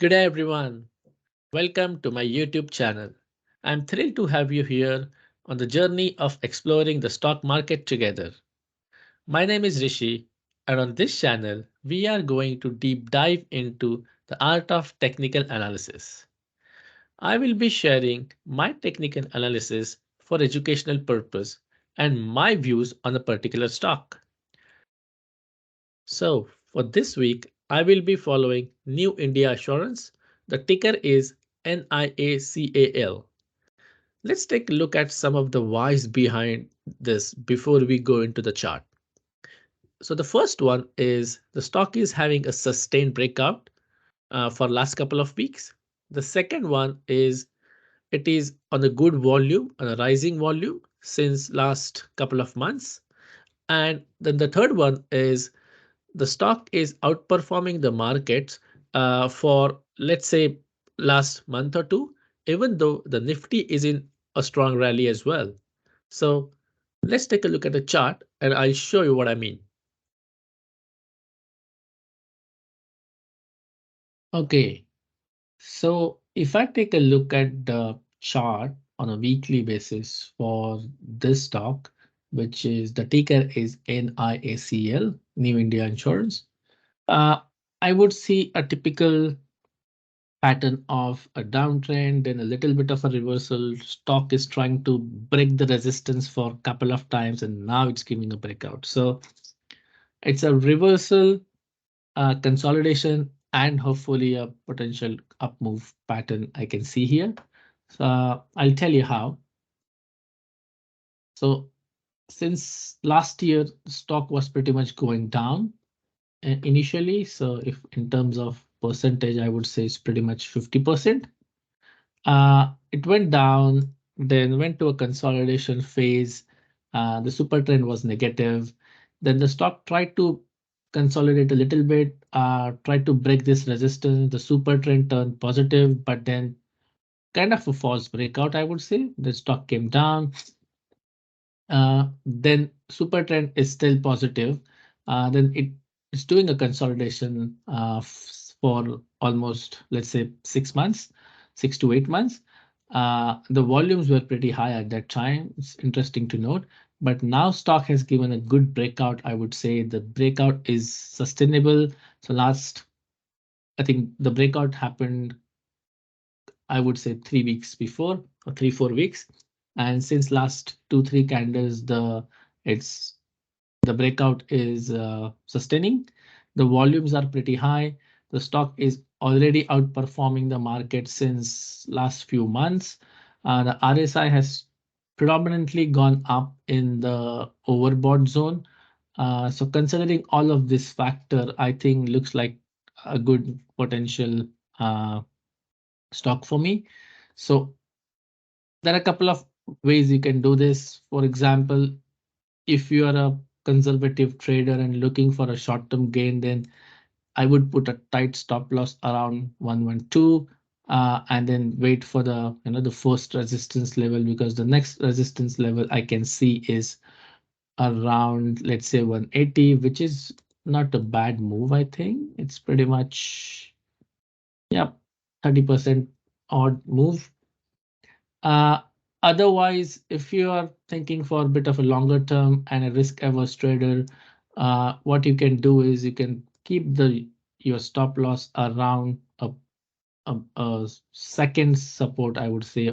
Good day, everyone. Welcome to my YouTube channel. I'm thrilled to have you here on the journey of exploring the stock market together. My name is Rishi, and on this channel, we are going to deep dive into the art of technical analysis. I will be sharing my technical analysis for educational purpose and my views on a particular stock. So, for this week, I will be following New India Assurance. The ticker is NIACAL. Let's take a look at some of the whys behind this before we go into the chart. So the first one is the stock is having a sustained breakout for last couple of weeks. The second one is it is on a good volume, on a rising volume since last couple of months. And then the third one is the stock is outperforming the markets for, let's say, last month or two, even though the Nifty is in a strong rally as well. So let's take a look at the chart and I'll show you what I mean. Okay, so if I take a look at the chart on a weekly basis for this stock, which is the ticker is NIACL, New India Insurance, uh, I would see a typical pattern of a downtrend, then a little bit of a reversal. Stock is trying to break the resistance for a couple of times, and now it's giving a breakout. So it's a reversal, consolidation, and hopefully a potential up move pattern I can see here. So I'll tell you how. So since last year, the stock was pretty much going down initially. So if in terms of percentage, I would say it's pretty much 50%. It went down, then went to a consolidation phase. The super trend was negative. Then the stock tried to consolidate a little bit, tried to break this resistance. The super trend turned positive, but then kind of a false breakout, I would say. The stock came down. Then super trend is still positive. Then it is doing a consolidation for almost, let's say, 6 months, 6 to 8 months. The volumes were pretty high at that time. It's interesting to note. But now stock has given a good breakout. I would say the breakout is sustainable. So I think the breakout happened, I would say 3 weeks before or 3, 4 weeks. And since last 2, 3 candles, it's the breakout is sustaining. The volumes are pretty high. The stock is already outperforming the market since last few months. The RSI has predominantly gone up in the overbought zone. So considering all of this factor, I think looks like a good potential uh, stock for me. So there are a couple of ways you can do this. For example, if you are a conservative trader and looking for a short-term gain, then I would put a tight stop loss around 112 and then wait for the first resistance level, because the next resistance level I can see is around, let's say, 180, which is not a bad move. I think it's pretty much, yeah, 30% odd move. Uh, Otherwise, if you are thinking for a bit of a longer term and a risk-averse trader, what you can do is you can keep your stop loss around a second support, I would say.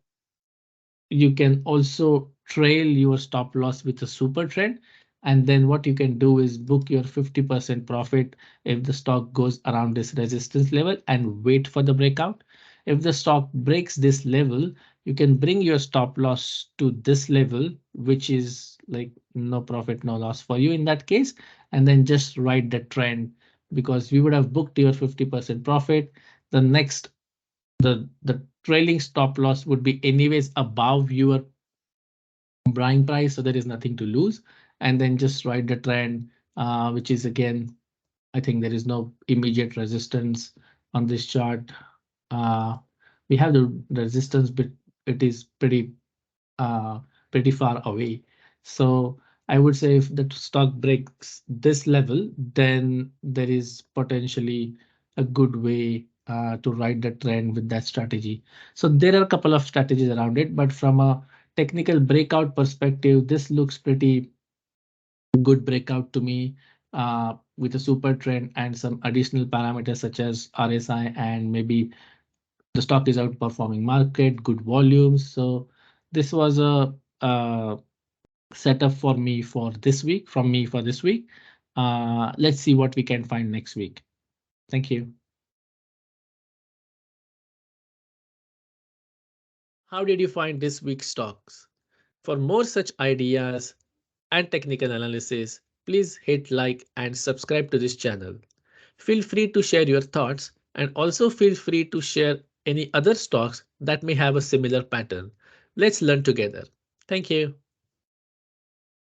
You can also trail your stop loss with a super trend. And then what you can do is book your 50% profit if the stock goes around this resistance level and wait for the breakout. If the stock breaks this level, you can bring your stop loss to this level, which is like no profit, no loss for you in that case, and then just ride the trend, because we would have booked your 50% profit. The next the trailing stop loss would be anyways above your buying price, so there is nothing to lose. And then just ride the trend, which is again, I think there is no immediate resistance on this chart. Uh, we have the resistance, but it is uh, pretty far away. So I would say if the stock breaks this level, then there is potentially a good way to ride the trend with that strategy. So there are a couple of strategies around it, but from a technical breakout perspective, this looks pretty good breakout to me, with a super trend and some additional parameters such as RSI, and maybe the stock is outperforming market, good volumes. So this was a setup for me for this week, from me for this week. Let's see what we can find next week. Thank you. How did you find this week's stocks? For more such ideas and technical analysis, please hit like and subscribe to this channel. Feel free to share your thoughts, and also feel free to share any other stocks that may have a similar pattern. Let's learn together. Thank you.